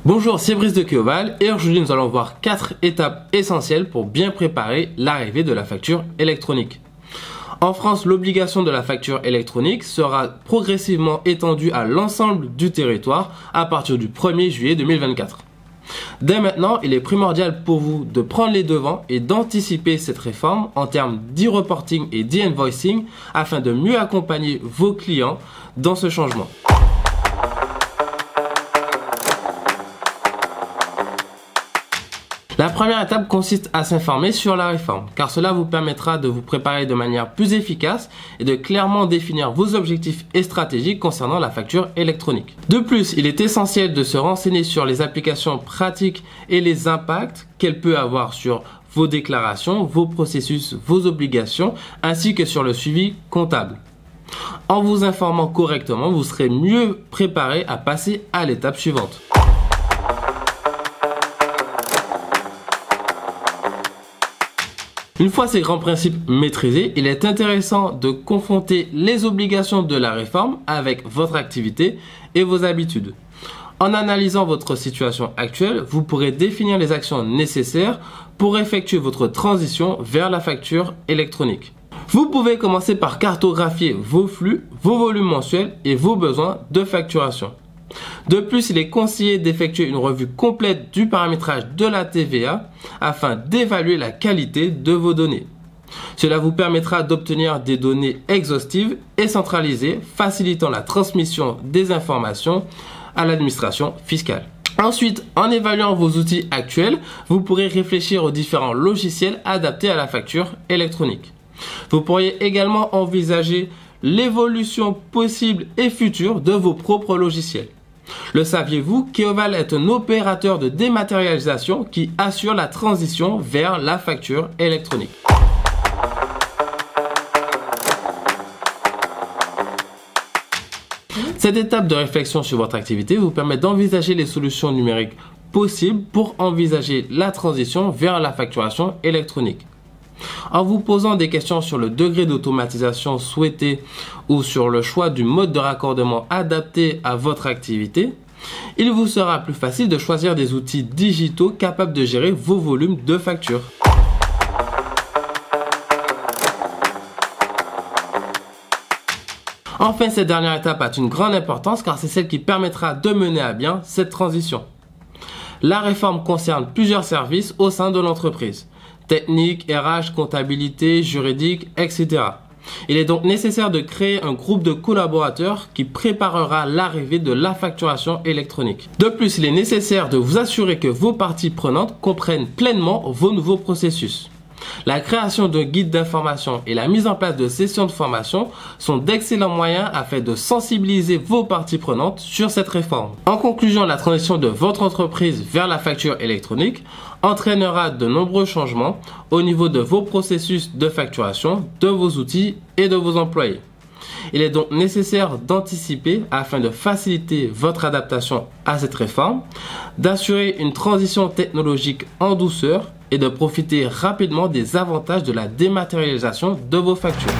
Bonjour, c'est Brice de Keoval et aujourd'hui nous allons voir 4 étapes essentielles pour bien préparer l'arrivée de la facture électronique. En France, l'obligation de la facture électronique sera progressivement étendue à l'ensemble du territoire à partir du 1er juillet 2024. Dès maintenant, il est primordial pour vous de prendre les devants et d'anticiper cette réforme en termes d'e-reporting et d'e-invoicing afin de mieux accompagner vos clients dans ce changement. La première étape consiste à s'informer sur la réforme, car cela vous permettra de vous préparer de manière plus efficace et de clairement définir vos objectifs et stratégies concernant la facture électronique. De plus, il est essentiel de se renseigner sur les applications pratiques et les impacts qu'elle peut avoir sur vos déclarations, vos processus, vos obligations, ainsi que sur le suivi comptable. En vous informant correctement, vous serez mieux préparé à passer à l'étape suivante. Une fois ces grands principes maîtrisés, il est intéressant de confronter les obligations de la réforme avec votre activité et vos habitudes. En analysant votre situation actuelle, vous pourrez définir les actions nécessaires pour effectuer votre transition vers la facture électronique. Vous pouvez commencer par cartographier vos flux, vos volumes mensuels et vos besoins de facturation. De plus, il est conseillé d'effectuer une revue complète du paramétrage de la TVA afin d'évaluer la qualité de vos données. Cela vous permettra d'obtenir des données exhaustives et centralisées, facilitant la transmission des informations à l'administration fiscale. Ensuite, en évaluant vos outils actuels, vous pourrez réfléchir aux différents logiciels adaptés à la facture électronique. Vous pourriez également envisager l'évolution possible et future de vos propres logiciels. Le saviez-vous, Keoval est un opérateur de dématérialisation qui assure la transition vers la facture électronique. Cette étape de réflexion sur votre activité vous permet d'envisager les solutions numériques possibles pour envisager la transition vers la facturation électronique. En vous posant des questions sur le degré d'automatisation souhaité ou sur le choix du mode de raccordement adapté à votre activité, il vous sera plus facile de choisir des outils digitaux capables de gérer vos volumes de factures. Enfin, cette dernière étape a une grande importance car c'est celle qui permettra de mener à bien cette transition. La réforme concerne plusieurs services au sein de l'entreprise. Technique, RH, comptabilité, juridique, etc. Il est donc nécessaire de créer un groupe de collaborateurs qui préparera l'arrivée de la facturation électronique. De plus, il est nécessaire de vous assurer que vos parties prenantes comprennent pleinement vos nouveaux processus. La création d'un guide d'information et la mise en place de sessions de formation sont d'excellents moyens afin de sensibiliser vos parties prenantes sur cette réforme. En conclusion, la transition de votre entreprise vers la facture électronique entraînera de nombreux changements au niveau de vos processus de facturation, de vos outils et de vos employés. Il est donc nécessaire d'anticiper afin de faciliter votre adaptation à cette réforme, d'assurer une transition technologique en douceur et de profiter rapidement des avantages de la dématérialisation de vos factures.